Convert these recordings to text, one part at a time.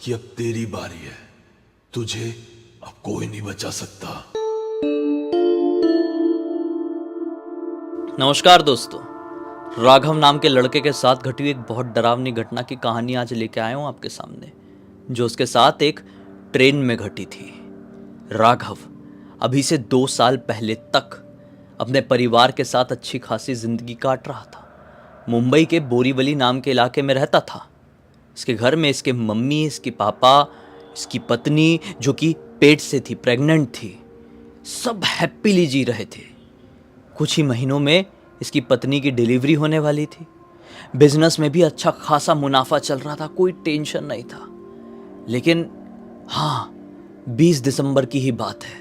कि अब तेरी बारी है, तुझे अब कोई नहीं बचा सकता। नमस्कार दोस्तों। राघव नाम के लड़के के साथ घटी हुई एक बहुत डरावनी घटना की कहानी आज लेके आया हूं आपके सामने, जो उसके साथ एक ट्रेन में घटी थी। राघव अभी से 2 साल पहले तक अपने परिवार के साथ अच्छी खासी जिंदगी काट रहा था। मुंबई के बोरीवली नाम के इलाके में रहता था। इसके घर में इसके मम्मी, इसके पापा, इसकी पत्नी जो कि पेट से थी, प्रेग्नेंट थी, सब हैप्पीली जी रहे थे। कुछ ही महीनों में इसकी पत्नी की डिलीवरी होने वाली थी। बिजनेस में भी अच्छा खासा मुनाफा चल रहा था, कोई टेंशन नहीं था। लेकिन हाँ, 20 दिसंबर की ही बात है।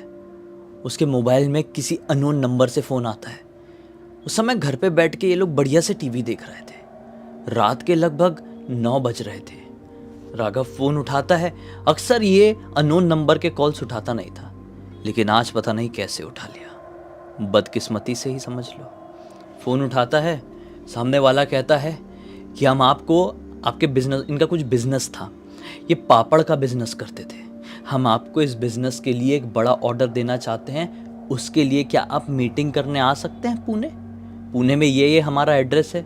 उसके मोबाइल में किसी अननोन नंबर से फ़ोन आता है। उस समय घर पे बैठ के ये लोग बढ़िया से टीवी देख रहे थे। रात के लगभग 9 बज रहे थे। राघव फ़ोन उठाता है। अक्सर ये अननोन नंबर के कॉल्स उठाता नहीं था, लेकिन आज पता नहीं कैसे उठा लिया। बदकिस्मती से ही समझ लो। फ़ोन उठाता है, सामने वाला कहता है कि हम आपको आपके बिजनेस, इनका कुछ बिजनेस था, ये पापड़ का बिजनेस करते थे, हम आपको इस बिजनेस के लिए एक बड़ा ऑर्डर देना चाहते हैं। उसके लिए क्या आप मीटिंग करने आ सकते हैं पुणे में, ये हमारा एड्रेस है।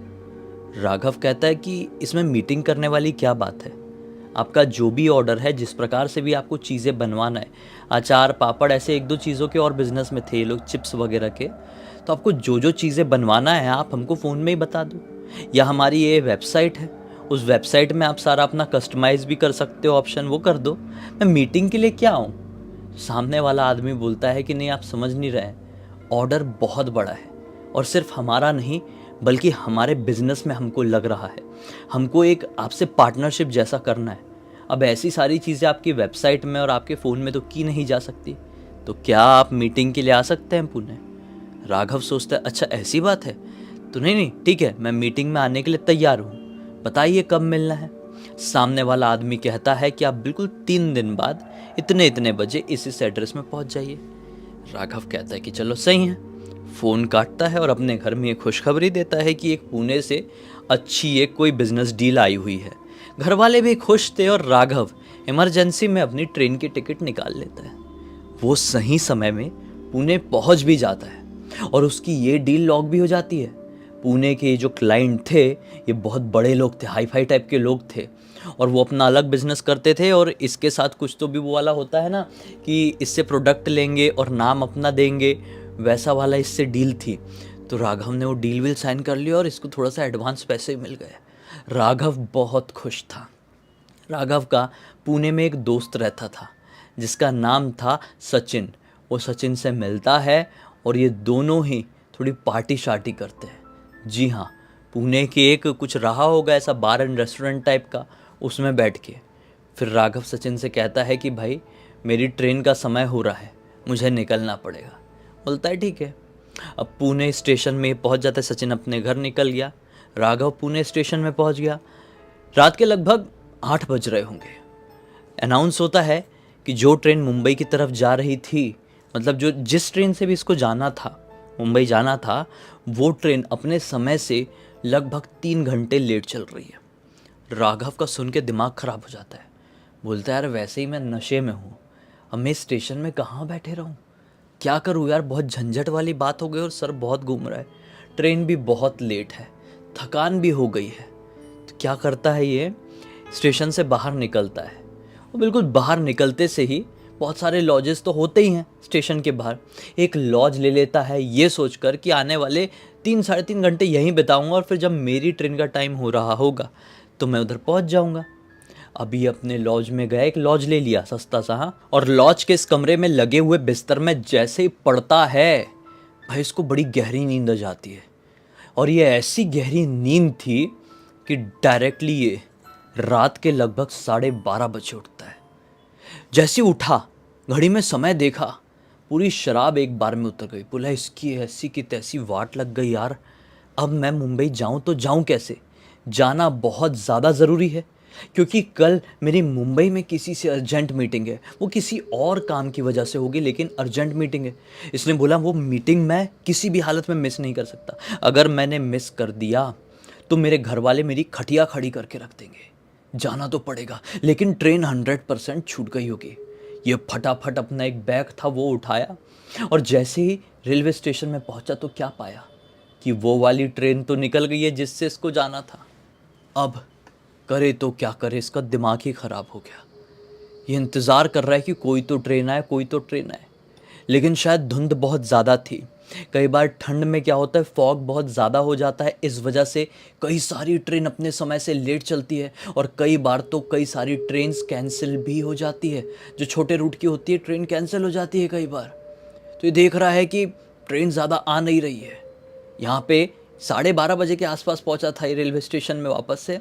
राघव कहता है कि इसमें मीटिंग करने वाली क्या बात है। आपका जो भी ऑर्डर है, जिस प्रकार से भी आपको चीज़ें बनवाना है, अचार, पापड़, ऐसे 1-2 चीज़ों के और बिजनेस में थे ये लोग, चिप्स वगैरह के, तो आपको जो जो चीज़ें बनवाना है आप हमको फ़ोन में ही बता दो, या हमारी ये वेबसाइट है, उस वेबसाइट में आप सारा अपना कस्टमाइज़ भी कर सकते हो, ऑप्शन वो कर दो। मैं मीटिंग के लिए क्या आऊँ? सामने वाला आदमी बोलता है कि नहीं, आप समझ नहीं रहे हैं, ऑर्डर बहुत बड़ा है और सिर्फ हमारा नहीं बल्कि हमारे बिजनेस में हमको लग रहा है, हमको एक आपसे पार्टनरशिप जैसा करना है। अब ऐसी सारी चीज़ें आपकी वेबसाइट में और आपके फ़ोन में तो की नहीं जा सकती, तो क्या आप मीटिंग के लिए आ सकते हैं पुणे? राघव सोचता है, अच्छा ऐसी बात है, तो नहीं नहीं ठीक है, मैं मीटिंग में आने के लिए तैयार हूँ, बताइए कब मिलना है। सामने वाला आदमी कहता है कि आप बिल्कुल 3 दिन बाद इतने इतने बजे इस एड्रेस में पहुँच जाइए। राघव कहता है कि चलो सही है। फ़ोन काटता है और अपने घर में एक खुशखबरी देता है कि एक पुणे से अच्छी एक कोई बिजनेस डील आई हुई है। घर वाले भी खुश थे और राघव इमरजेंसी में अपनी ट्रेन की टिकट निकाल लेता है। वो सही समय में पुणे पहुंच भी जाता है और उसकी ये डील लॉक भी हो जाती है। पुणे के जो क्लाइंट थे ये बहुत बड़े लोग थे, हाई फाई टाइप के लोग थे, और वो अपना अलग बिजनेस करते थे, और इसके साथ कुछ तो भी वो वाला होता है ना कि इससे प्रोडक्ट लेंगे और नाम अपना देंगे, वैसा वाला इससे डील थी। तो राघव ने वो डील विल साइन कर लिया और इसको थोड़ा सा एडवांस पैसे मिल गए। राघव बहुत खुश था। राघव का पुणे में एक दोस्त रहता था जिसका नाम था सचिन। वो सचिन से मिलता है और ये दोनों ही थोड़ी पार्टी शार्टी करते हैं। जी हाँ, पुणे के एक कुछ रहा होगा ऐसा बार एंड रेस्टोरेंट टाइप का, उसमें बैठ के फिर राघव सचिन से कहता है कि भाई मेरी ट्रेन का समय हो रहा है, मुझे निकलना पड़ेगा। बोलता है ठीक है। अब पुणे स्टेशन में पहुंच जाता है सचिन, अपने घर निकल गया। राघव पुणे स्टेशन में पहुंच गया। रात के लगभग 8 बज रहे होंगे। अनाउंस होता है कि जो ट्रेन मुंबई की तरफ जा रही थी, मतलब जो जिस ट्रेन से भी इसको जाना था, मुंबई जाना था, वो ट्रेन अपने समय से लगभग 3 घंटे लेट चल रही है। राघव का सुन के दिमाग खराब हो जाता है। बोलता है यार वैसे ही मैं नशे में हूँ, अब मैं स्टेशन में कहाँ बैठे रहूँ, क्या करूँ यार, बहुत झंझट वाली बात हो गई और सर बहुत घूम रहा है, ट्रेन भी बहुत लेट है, थकान भी हो गई है। तो क्या करता है ये, स्टेशन से बाहर निकलता है। वो बिल्कुल बाहर निकलते से ही बहुत सारे लॉजेस तो होते ही हैं स्टेशन के बाहर, एक लॉज ले लेता है ये सोचकर कि आने वाले 3-3.5 घंटे यहीं बिताऊंगा और फिर जब मेरी ट्रेन का टाइम हो रहा होगा तो मैं उधर पहुंच जाऊंगा। अभी अपने लॉज में गया, एक लॉज ले लिया सस्ता सा, हाँ, और लॉज के इस कमरे में लगे हुए बिस्तर में जैसे ही पड़ता है, भाई इसको बड़ी गहरी नींद आ जाती है। और ये ऐसी गहरी नींद थी कि डायरेक्टली ये रात के लगभग 12:30 बजे उठता है। जैसे उठा, घड़ी में समय देखा, पूरी शराब एक बार में उतर गई। बोला इसकी ऐसी की तैसी वाट लग गई यार, अब मैं मुंबई जाऊं तो जाऊं कैसे, जाना बहुत ज़्यादा ज़रूरी है क्योंकि कल मेरी मुंबई में किसी से अर्जेंट मीटिंग है, वो किसी और काम की वजह से होगी लेकिन अर्जेंट मीटिंग है। इसने बोला वो मीटिंग मैं किसी भी हालत में मिस नहीं कर सकता, अगर मैंने मिस कर दिया तो मेरे घर वाले मेरी खटिया खड़ी करके रख देंगे। जाना तो पड़ेगा, लेकिन ट्रेन 100% छूट गई होगी। ये फटाफट अपना एक बैग था वो उठाया और जैसे ही रेलवे स्टेशन में पहुंचा तो क्या पाया कि वो वाली ट्रेन तो निकल गई है जिससे इसको जाना था। अब करे तो क्या करे, इसका दिमाग ही ख़राब हो गया। ये इंतज़ार कर रहा है कि कोई तो ट्रेन आए, कोई तो ट्रेन आए, लेकिन शायद धुंध बहुत ज़्यादा थी। कई बार ठंड में क्या होता है, फॉग बहुत ज़्यादा हो जाता है, इस वजह से कई सारी ट्रेन अपने समय से लेट चलती है और कई बार तो कई सारी ट्रेन्स कैंसिल भी हो जाती है। जो छोटे रूट की होती है ट्रेन कैंसिल हो जाती है कई बार। तो ये देख रहा है कि ट्रेन ज़्यादा आ नहीं रही है। यहाँ पे 12:30 बजे के आसपास पहुँचा था ये रेलवे स्टेशन में वापस से।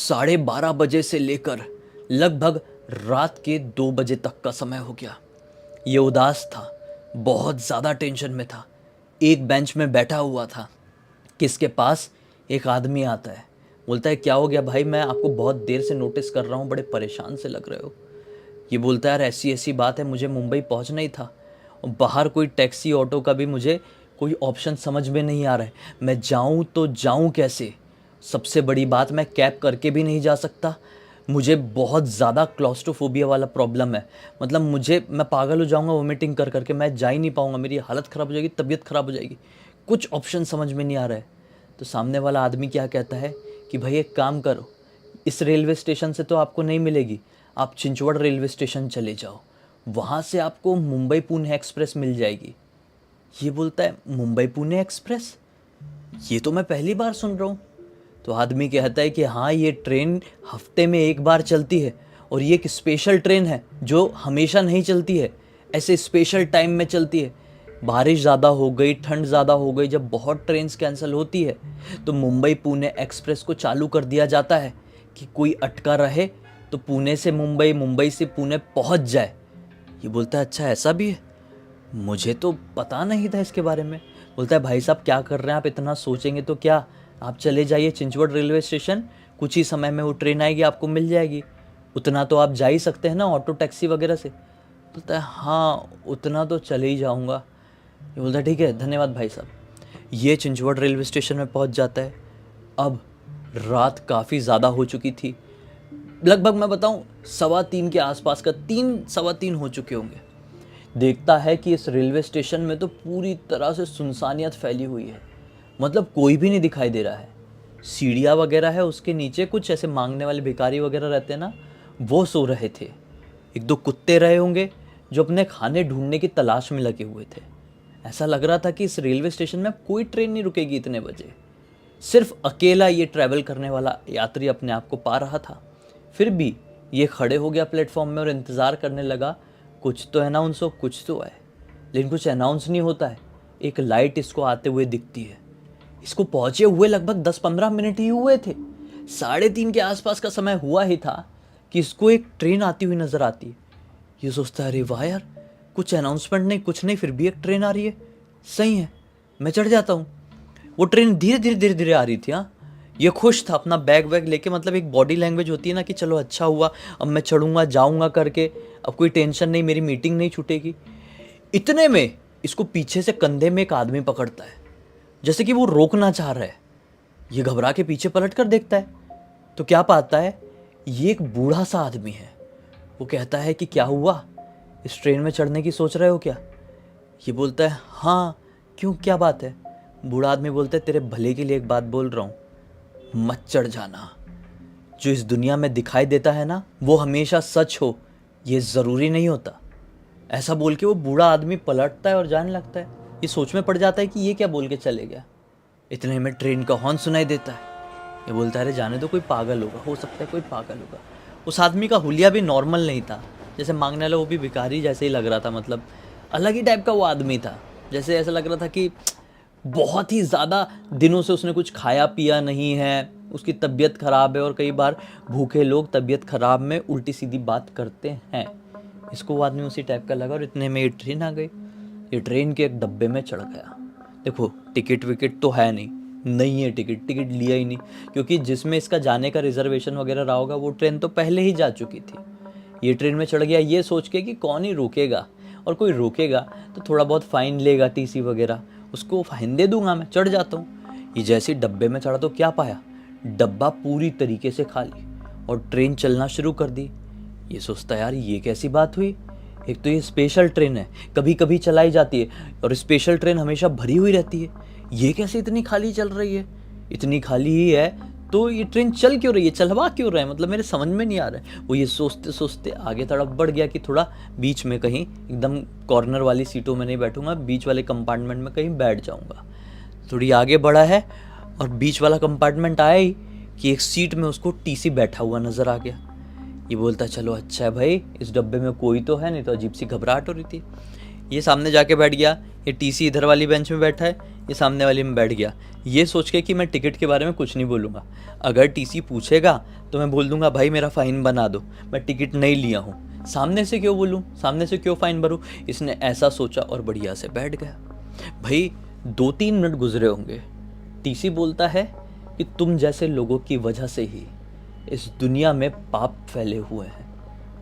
12:30 बजे से लेकर लगभग रात के 2 बजे तक का समय हो गया। ये उदास था, बहुत ज़्यादा टेंशन में था। एक बेंच में बैठा हुआ था कि इसके पास एक आदमी आता है, बोलता है क्या हो गया भाई, मैं आपको बहुत देर से नोटिस कर रहा हूँ, बड़े परेशान से लग रहे हो। ये बोलता है यार ऐसी ऐसी बात है, मुझे मुंबई पहुँचना ही था और बाहर कोई टैक्सी ऑटो का भी मुझे कोई ऑप्शन समझ में नहीं आ रहा है, मैं जाऊँ तो जाऊँ कैसे। सबसे बड़ी बात, मैं कैब करके भी नहीं जा सकता, मुझे बहुत ज़्यादा क्लॉस्ट्रोफोबिया वाला प्रॉब्लम है। मतलब मैं पागल हो जाऊंगा वोमिटिंग कर करके, मैं जा ही नहीं पाऊंगा, मेरी हालत ख़राब हो जाएगी, तबीयत ख़राब हो जाएगी, कुछ ऑप्शन समझ में नहीं आ रहा है। तो सामने वाला आदमी क्या कहता है कि भाई एक काम करो, इस रेलवे स्टेशन से तो आपको नहीं मिलेगी, आप चिंचवड़ रेलवे स्टेशन चले जाओ, वहाँ से आपको मुंबई पुणे एक्सप्रेस मिल जाएगी। ये बोलता है मुंबई पुणे एक्सप्रेस, ये तो मैं पहली बार सुन रहा हूँ। तो आदमी कहता है कि हाँ, ये ट्रेन हफ्ते में एक बार चलती है और ये एक स्पेशल ट्रेन है जो हमेशा नहीं चलती है, ऐसे स्पेशल टाइम में चलती है। बारिश ज़्यादा हो गई, ठंड ज़्यादा हो गई, जब बहुत ट्रेन्स कैंसिल होती है तो मुंबई पुणे एक्सप्रेस को चालू कर दिया जाता है कि कोई अटका रहे तो पुणे से मुंबई, मुंबई से पुणे पहुंच जाए। ये बोलता है अच्छा ऐसा भी है, मुझे तो पता नहीं था इसके बारे में। बोलता है भाई साहब क्या कर रहे हैं आप, इतना सोचेंगे तो क्या, आप चले जाइए चिंचवड़ रेलवे स्टेशन, कुछ ही समय में वो ट्रेन आएगी, आपको मिल जाएगी, उतना तो आप जा ही सकते हैं ना ऑटो टैक्सी वगैरह से। बोलता है हाँ उतना तो चले ही जाऊँगा। ये बोलता है ठीक है धन्यवाद भाई साहब। ये चिंचवड़ रेलवे स्टेशन में पहुंच जाता है। अब रात काफ़ी ज़्यादा हो चुकी थी, लगभग मैं बताऊं 3:15 के आसपास का, 3 हो चुके होंगे। देखता है कि इस रेलवे स्टेशन में तो पूरी तरह से सुनसानियत फैली हुई है, मतलब कोई भी नहीं दिखाई दे रहा है। सीढ़ियाँ वगैरह है, उसके नीचे कुछ ऐसे मांगने वाले भिखारी वगैरह रहते हैं ना, वो सो रहे थे। 1-2 कुत्ते रहे होंगे जो अपने खाने ढूंढने की तलाश में लगे हुए थे। ऐसा लग रहा था कि इस रेलवे स्टेशन में कोई ट्रेन नहीं रुकेगी इतने बजे। सिर्फ अकेला ये ट्रैवल करने वाला यात्री अपने आप को पा रहा था। फिर भी ये खड़े हो गया प्लेटफॉर्म में और इंतज़ार करने लगा, कुछ तो अनाउंस हो, कुछ तो आए। लेकिन कुछ अनाउंस नहीं होता है। एक लाइट इसको आते हुए दिखती है। इसको पहुंचे हुए लगभग 10-15 मिनट ही हुए थे, 3:30 के आसपास का समय हुआ ही था कि इसको एक ट्रेन आती हुई नजर आती है। ये सोचता है अरे वाह यार, कुछ अनाउंसमेंट नहीं, कुछ नहीं, फिर भी एक ट्रेन आ रही है, सही है, मैं चढ़ जाता हूँ। वो ट्रेन धीरे धीरे आ रही थी। हाँ, ये खुश था अपना बैग वैग लेके, मतलब एक बॉडी लैंग्वेज होती है ना कि चलो अच्छा हुआ, अब मैं चढ़ूंगा जाऊंगा करके, अब कोई टेंशन नहीं, मेरी मीटिंग नहीं छूटेगी। इतने में इसको पीछे से कंधे में एक आदमी पकड़ता है, जैसे कि वो रोकना चाह रहा है। ये घबरा के पीछे पलट कर देखता है तो क्या पाता है, ये एक बूढ़ा सा आदमी है। वो कहता है कि क्या हुआ, इस ट्रेन में चढ़ने की सोच रहे हो क्या? ये बोलता है हाँ क्यों, क्या बात है? बूढ़ा आदमी बोलता है तेरे भले के लिए एक बात बोल रहा हूँ, मत चढ़ जाना। जो इस दुनिया में दिखाई देता है ना वो हमेशा सच हो ये ज़रूरी नहीं होता। ऐसा बोल के वो बूढ़ा आदमी पलटता है और जाने लगता है। ये सोच में पड़ जाता है कि ये क्या बोल के चले गया। इतने में ट्रेन का हॉर्न सुनाई देता है। ये बोलता है अरे जाने दो, कोई पागल होगा, हो सकता है कोई पागल होगा। उस आदमी का हुलिया भी नॉर्मल नहीं था, जैसे मांगने वाला वो भी भिखारी जैसे ही लग रहा था, मतलब अलग ही टाइप का वो आदमी था। जैसे ऐसा लग रहा था कि बहुत ही ज़्यादा दिनों से उसने कुछ खाया पिया नहीं है, उसकी तबीयत ख़राब है, और कई बार भूखे लोग तबीयत ख़राब में उल्टी सीधी बात करते हैं। इसको वो आदमी उसी टाइप का लगा और इतने में ये ट्रेन आ गई। ये ट्रेन के एक डब्बे में चढ़ गया। देखो टिकट विकेट तो है नहीं है, टिकट लिया ही नहीं, क्योंकि जिसमें इसका जाने का रिजर्वेशन वगैरह रहा होगा वो ट्रेन तो पहले ही जा चुकी थी। ये ट्रेन में चढ़ गया ये सोच के कि कौन ही रोकेगा, और कोई रोकेगा तो थोड़ा बहुत फ़ाइन लेगा, टीसी वगैरह, उसको फ़ाइन दे दूंगा, मैं चढ़ जाता हूँ। ये जैसे डब्बे में चढ़ा तो क्या पाया, डब्बा पूरी तरीके से खाली, और ट्रेन चलना शुरू कर दी। ये सोचता यार ये कैसी बात हुई, एक तो ये स्पेशल ट्रेन है, कभी कभी चलाई जाती है और स्पेशल ट्रेन हमेशा भरी हुई रहती है, ये कैसे इतनी खाली चल रही है, इतनी खाली ही है तो ये ट्रेन चल क्यों रही है, चलवा क्यों रहा है, मतलब मेरे समझ में नहीं आ रहा है। वो ये सोचते सोचते आगे तरफ बढ़ गया कि थोड़ा बीच में कहीं एकदम कॉर्नर वाली सीटों में नहीं बैठूंगा, बीच वाले कंपार्टमेंट में कहीं बैठ जाऊंगा। थोड़ी आगे बढ़ा है और बीच वाला कंपार्टमेंट आया ही कि एक सीट में उसको टीसी बैठा हुआ नजर आ गया। ये बोलता चलो अच्छा है भाई, इस डब्बे में कोई तो है, नहीं तो अजीब सी घबराहट हो रही थी। ये सामने जाके बैठ गया, ये टीसी इधर वाली बेंच में बैठा है, ये सामने वाली में बैठ गया, ये सोच के कि मैं टिकट के बारे में कुछ नहीं बोलूँगा, अगर टीसी पूछेगा तो मैं बोल दूंगा भाई मेरा फ़ाइन बना दो, मैं टिकट नहीं लिया हूँ, सामने से क्यों बोलूँ, सामने से क्यों फ़ाइन भरूँ। इसने ऐसा सोचा और बढ़िया से बैठ गया। भाई 2-3 मिनट गुजरे होंगे, टीसी बोलता है कि तुम जैसे लोगों की वजह से ही इस दुनिया में पाप फैले हुए हैं,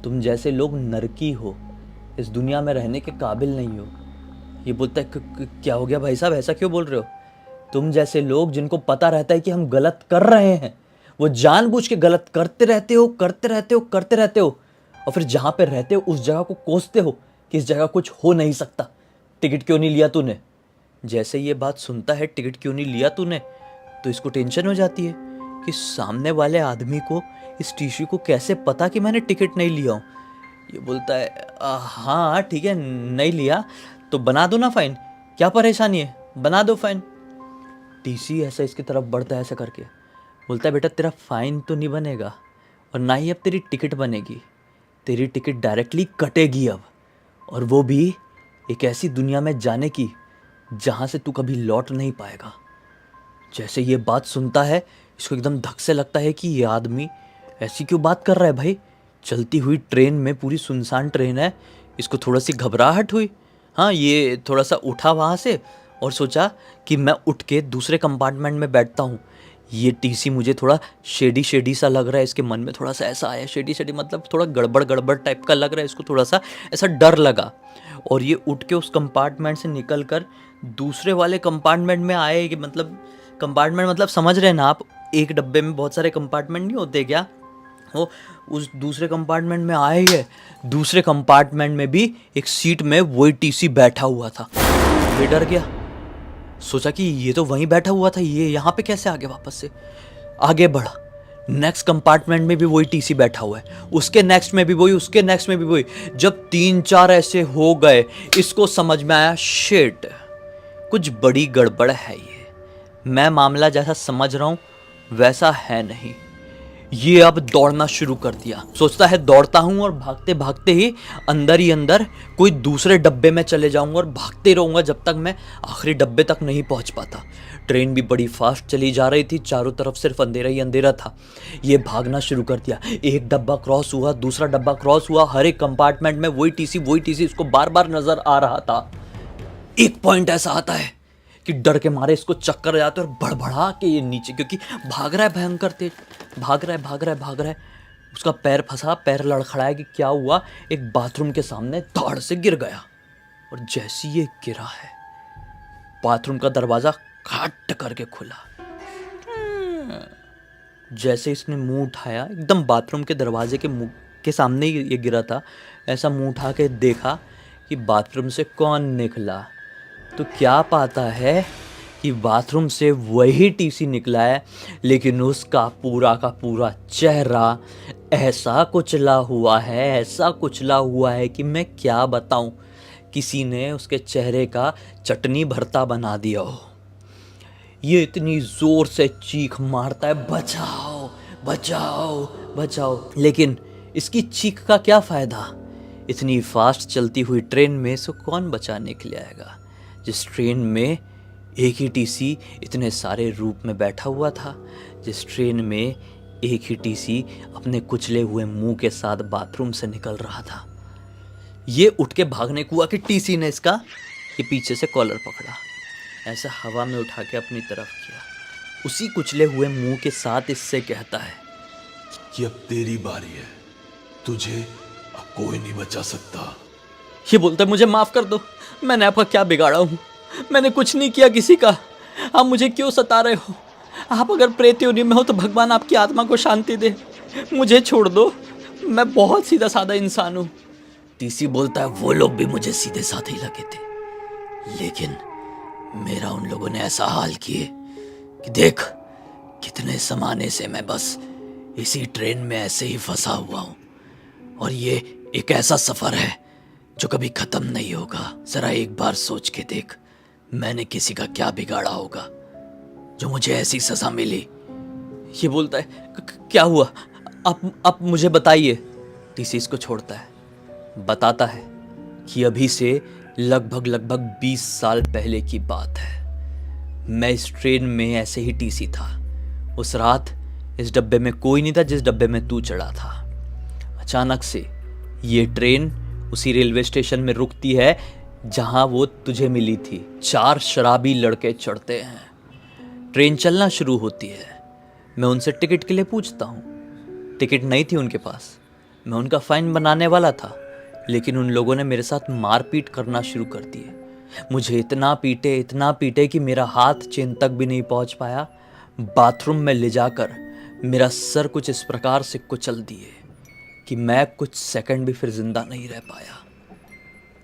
तुम जैसे लोग नरकी हो, इस दुनिया में रहने के काबिल नहीं हो। ये बोलता है क्या हो गया भाई साहब, ऐसा क्यों बोल रहे हो, तुम जैसे लोग जिनको पता रहता है कि हम गलत कर रहे हैं, वो जानबूझ के गलत करते रहते हो करते रहते हो करते रहते हो, और फिर जहाँ पे रहते हो उस जगह को कोसते हो कि इस जगह कुछ हो नहीं सकता, टिकट क्यों नहीं लिया तूने। जैसे ये बात सुनता है टिकट क्यों नहीं लिया तूने, तो इसको टेंशन हो जाती है कि सामने वाले आदमी को, इस टीसी को कैसे पता कि मैंने टिकट नहीं लिया हूँ। ये बोलता है हाँ ठीक है नहीं लिया तो बना दो ना फ़ाइन, क्या परेशानी है, बना दो फ़ाइन। टीसी ऐसा इसकी तरफ बढ़ता है ऐसा करके, बोलता है बेटा तेरा फ़ाइन तो नहीं बनेगा और ना ही अब तेरी टिकट बनेगी, तेरी टिकट डायरेक्टली कटेगी अब, और वो भी एक ऐसी दुनिया में जाने की जहाँ से तू कभी लौट नहीं पाएगा। जैसे ये बात सुनता है इसको एकदम धक से लगता है कि ये आदमी ऐसी क्यों बात कर रहा है भाई, चलती हुई ट्रेन में, पूरी सुनसान ट्रेन है, इसको थोड़ा सी घबराहट हुई। हाँ ये थोड़ा सा उठा वहाँ से और सोचा कि मैं उठ के दूसरे कंपार्टमेंट में बैठता हूँ। ये टीसी मुझे थोड़ा शेडी शेडी सा लग रहा है, इसके मन में थोड़ा सा ऐसा आया, शेडी शेडी मतलब थोड़ा गड़बड़ गड़बड़ टाइप का लग रहा है इसको, थोड़ा सा ऐसा डर लगा। और ये उठ के उस कंपार्टमेंट से निकल कर दूसरे वाले कंपार्टमेंट में आए, कि मतलब कंपार्टमेंट मतलब समझ रहे हैं ना आप, एक डब्बे में बहुत सारे कंपार्टमेंट नहीं होते क्या, वो उस दूसरे कंपार्टमेंट में आए ही है। दूसरे कंपार्टमेंट में भी एक सीट में वही टीसी बैठा हुआ था। ये डर गया, सोचा कि ये तो वहीं बैठा हुआ था, ये यहाँ पे कैसे आ गया वापस से। आगे बढ़ा, नेक्स्ट कंपार्टमेंट में भी वही टीसी बैठा हुआ है, उसके नेक्स्ट में भी वही, उसके नेक्स्ट में भी वही। जब 3-4 ऐसे हो गए इसको समझ में आया शिट कुछ बड़ी गड़बड़ है, ये मैं मामला जैसा समझ रहा हूँ वैसा है नहीं। ये अब दौड़ना शुरू कर दिया, सोचता है दौड़ता हूँ और भागते भागते ही अंदर कोई दूसरे डब्बे में चले जाऊंगा और भागते रहूंगा जब तक मैं आखिरी डब्बे तक नहीं पहुंच पाता। ट्रेन भी बड़ी फास्ट चली जा रही थी, चारों तरफ सिर्फ अंधेरा ही अंधेरा था। ये भागना शुरू कर दिया, एक डब्बा क्रॉस हुआ, दूसरा डब्बा क्रॉस हुआ, हर एक कंपार्टमेंट में वही टीसी उसको बार बार नजर आ रहा था। एक पॉइंट ऐसा आता है कि डर के मारे इसको चक्कर आ जाते और भड़बड़ा के ये नीचे, क्योंकि भाग रहा है भयंकर तेज, भाग रहा है, उसका पैर फंसा, पैर लड़खड़ाया कि क्या हुआ, एक बाथरूम के सामने धड़ से गिर गया। और जैसे ये गिरा है बाथरूम का दरवाजा खट करके खुला। जैसे इसने मुंह उठाया, एकदम बाथरूम के दरवाजे के मुंह के सामने ही ये गिरा था, ऐसा मुंह उठा के देखा कि बाथरूम से कौन निकला, तो क्या पाता है कि बाथरूम से वही टीसी निकला है, लेकिन उसका पूरा का पूरा चेहरा ऐसा कुचला हुआ है कि मैं क्या बताऊं, किसी ने उसके चेहरे का चटनी भरता बना दिया हो। ये इतनी जोर से चीख मारता है बचाओ बचाओ बचाओ, लेकिन इसकी चीख का क्या फायदा, इतनी फास्ट चलती हुई ट्रेन में इसको कौन बचाने के लिए आएगा, जिस ट्रेन में एक ही टीसी इतने सारे रूप में बैठा हुआ था, जिस ट्रेन में एक ही टीसी अपने कुचले हुए मुंह के साथ बाथरूम से निकल रहा था। ये उठ के भागने को हुआ कि टीसी ने इसका ये पीछे से कॉलर पकड़ा, ऐसा हवा में उठा के अपनी तरफ किया, उसी कुचले हुए मुंह के साथ इससे कहता है कि अब तेरी बारी है, तुझे अब कोई नहीं बचा सकता। ये बोलता है मुझे माफ़ कर दो, मैंने आपका क्या बिगाड़ा हूँ, मैंने कुछ नहीं किया किसी का, आप मुझे क्यों सता रहे हो, आप अगर प्रेत योनि में हो तो भगवान आपकी आत्मा को शांति दे, मुझे छोड़ दो, मैं बहुत सीधा साधा इंसान हूँ। टीसी बोलता है वो लोग भी मुझे सीधे साधे ही लगे थे, लेकिन मेरा उन लोगों ने ऐसा हाल किए कि देख कितने जमाने से मैं बस इसी ट्रेन में ऐसे ही फंसा हुआ हूँ, और ये एक ऐसा सफर है जो कभी खत्म नहीं होगा। जरा एक बार सोच के देख, मैंने किसी का क्या बिगाड़ा होगा जो मुझे ऐसी सजा मिली। ये बोलता है क्या हुआ, आप मुझे बताइए। टीसी इसको छोड़ता है, बताता है कि अभी से लगभग 20 साल पहले की बात है। मैं इस ट्रेन में ऐसे ही टीसी था। उस रात इस डब्बे में कोई नहीं था जिस डब्बे में तू चढ़ा था। अचानक से ये ट्रेन उसी रेलवे स्टेशन में रुकती है जहां वो तुझे मिली थी। 4 शराबी लड़के चढ़ते हैं, ट्रेन चलना शुरू होती है। मैं उनसे टिकट के लिए पूछता हूँ, टिकट नहीं थी उनके पास। मैं उनका फाइन बनाने वाला था, लेकिन उन लोगों ने मेरे साथ मारपीट करना शुरू कर दिए। मुझे इतना पीटे कि मेरा हाथ चेन तक भी नहीं पहुंच पाया। बाथरूम में ले जाकर मेरा सर कुछ इस प्रकार से कुचल दिए कि मैं कुछ सेकंड भी फिर जिंदा नहीं रह पाया।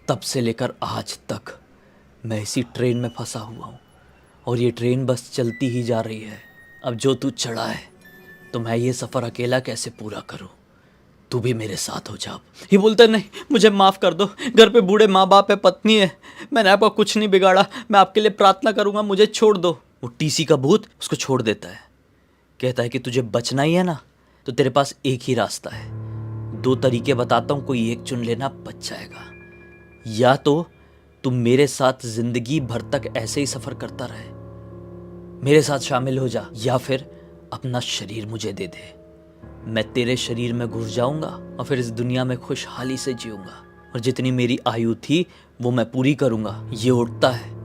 तब से लेकर आज तक मैं इसी ट्रेन में फंसा हुआ हूँ, और ये ट्रेन बस चलती ही जा रही है। अब जो तू चढ़ा है तो मैं ये सफ़र अकेला कैसे पूरा करूँ, तू भी मेरे साथ हो जा। ये बोलता है नहीं, मुझे माफ़ कर दो, घर पे बूढ़े माँ बाप है, पत्नी है, मैंने आपका कुछ नहीं बिगाड़ा, मैं आपके लिए प्रार्थना करूँगा, मुझे छोड़ दो। वो टीसी का भूत उसको छोड़ देता है, कहता है कि तुझे बचना ही है ना, तो तेरे पास एक ही रास्ता है। 2 तरीके बताता हूँ, कोई एक चुन लेना, बच जाएगा। या तो तुम मेरे साथ जिंदगी भर तक ऐसे ही सफ़र करता रहे, मेरे साथ शामिल हो जा, या फिर अपना शरीर मुझे दे दे। मैं तेरे शरीर में घुस जाऊंगा और फिर इस दुनिया में खुशहाली से जीऊंगा, और जितनी मेरी आयु थी वो मैं पूरी करूंगा। ये उठता है,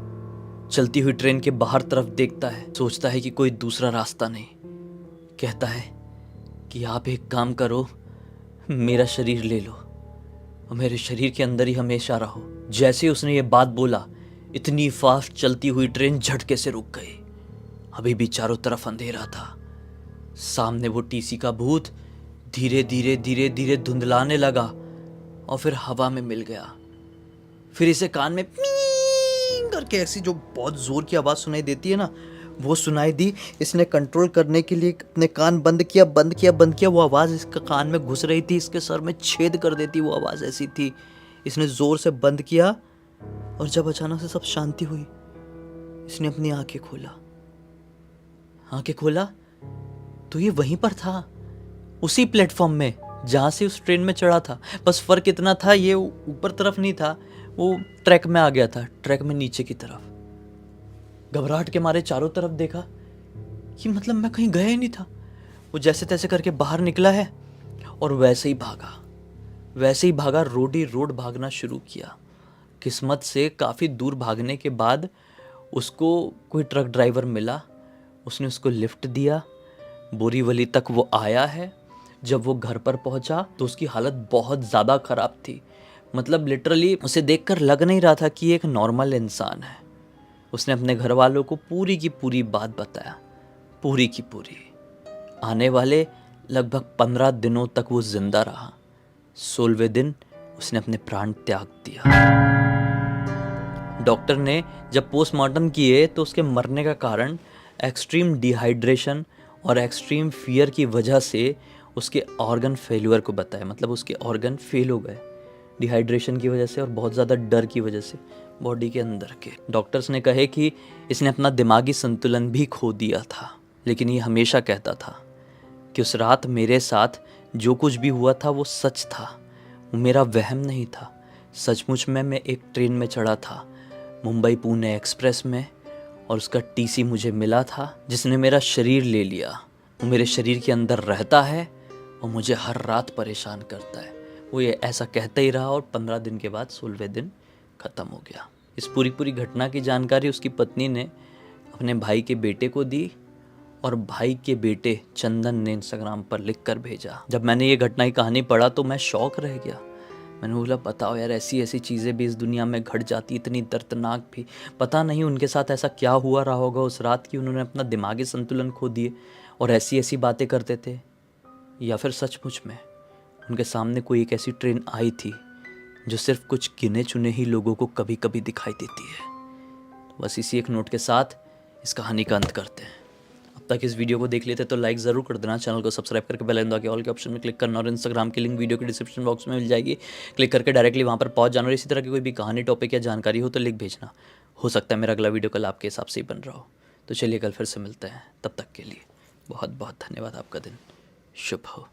चलती हुई ट्रेन के बाहर तरफ देखता है, सोचता है कि कोई दूसरा रास्ता नहीं। कहता है कि आप एक काम करो, मेरा शरीर ले लो और मेरे शरीर के अंदर ही हमेशा रहो। जैसे उसने ये बात बोला, इतनी फास्ट चलती हुई ट्रेन झटके से रुक गई। अभी भी चारों तरफ अंधेरा था। सामने वो टीसी का भूत धीरे धीरे धुंधलाने लगा और फिर हवा में मिल गया। फिर इसे कान में पीं करके ऐसी जो बहुत जोर की आवाज़ सुनाई देती है ना, वो सुनाई दी। इसने कंट्रोल करने के लिए अपने कान बंद किया। वो आवाज़ इसके कान में घुस रही थी, इसके सर में छेद कर देती। वो आवाज़ ऐसी थी। इसने ज़ोर से बंद किया, और जब अचानक से सब शांति हुई, इसने अपनी आंखें खोला तो ये वहीं पर था, उसी प्लेटफॉर्म में जहाँ से उस ट्रेन में चढ़ा था। बस फ़र्क इतना था, ये ऊपर तरफ नहीं था, वो ट्रैक में आ गया था, ट्रैक में नीचे की तरफ। घबराहट के मारे चारों तरफ देखा कि मतलब मैं कहीं गया ही नहीं था। वो जैसे तैसे करके बाहर निकला है और वैसे ही भागा, रोड भागना शुरू किया। किस्मत से काफ़ी दूर भागने के बाद उसको कोई ट्रक ड्राइवर मिला, उसने उसको लिफ्ट दिया। बोरीवली तक वो आया है। जब वो घर पर पहुंचा तो उसकी हालत बहुत ज़्यादा ख़राब थी। मतलब लिटरली उसे देखकर लग नहीं रहा था कि एक नॉर्मल इंसान है। उसने अपने घर वालों को पूरी की पूरी बात बताया, पूरी की पूरी। आने वाले लगभग 15 दिनों तक वो जिंदा रहा। 16वें दिन उसने अपने प्राण त्याग दिया। डॉक्टर ने जब पोस्टमार्टम किए तो उसके मरने का कारण एक्सट्रीम डिहाइड्रेशन और एक्सट्रीम फियर की वजह से उसके ऑर्गन फेल्यूर को बताया। मतलब उसके ऑर्गन फेल हो गए डिहाइड्रेशन की वजह से और बहुत ज़्यादा डर की वजह से बॉडी के अंदर के। डॉक्टर्स ने कहे कि इसने अपना दिमागी संतुलन भी खो दिया था। लेकिन ये हमेशा कहता था कि उस रात मेरे साथ जो कुछ भी हुआ था वो सच था, वो मेरा वहम नहीं था। सचमुच में मैं एक ट्रेन में चढ़ा था, मुंबई पुणे एक्सप्रेस में, और उसका टीसी मुझे मिला था जिसने मेरा शरीर ले लिया। वो मेरे शरीर के अंदर रहता है और मुझे हर रात परेशान करता है। वो ये ऐसा कहता ही रहा और 15 दिन के बाद 16वें दिन ख़त्म हो गया। इस पूरी घटना की जानकारी उसकी पत्नी ने अपने भाई के बेटे को दी और भाई के बेटे चंदन ने इंस्टाग्राम पर लिख कर भेजा। जब मैंने ये घटना की कहानी पढ़ा तो मैं शौक रह गया। मैंने बोला बताओ यार, ऐसी चीज़ें भी इस दुनिया में घट जाती, इतनी दर्दनाक भी। पता नहीं उनके साथ ऐसा क्या हुआ रहा होगा उस रात की उन्होंने अपना दिमागी संतुलन खो दिए और ऐसी बातें करते थे। या फिर सचमुच में उनके सामने कोई एक ऐसी ट्रेन आई थी जो सिर्फ कुछ गिने चुने ही लोगों को कभी कभी दिखाई देती है। बस इसी एक नोट के साथ इस कहानी का अंत करते हैं। अब तक इस वीडियो को देख लेते तो लाइक ज़रूर कर देना, चैनल को सब्सक्राइब करके बेल आइकन दबा के ऑल के ऑप्शन में क्लिक करना और इंस्टाग्राम की लिंक वीडियो के डिस्क्रिप्शन बॉक्स में मिल जाएगी, क्लिक करके डायरेक्टली वहाँ पर पहुँच जाना। और इसी तरह की कोई भी कहानी, टॉपिक या जानकारी हो तो लिख भेजना। हो सकता है मेरा अगला वीडियो कल आपके हिसाब से ही बन रहा हो। तो चलिए कल फिर से मिलते हैं, तब तक के लिए बहुत बहुत धन्यवाद। आपका दिन शुभ हो।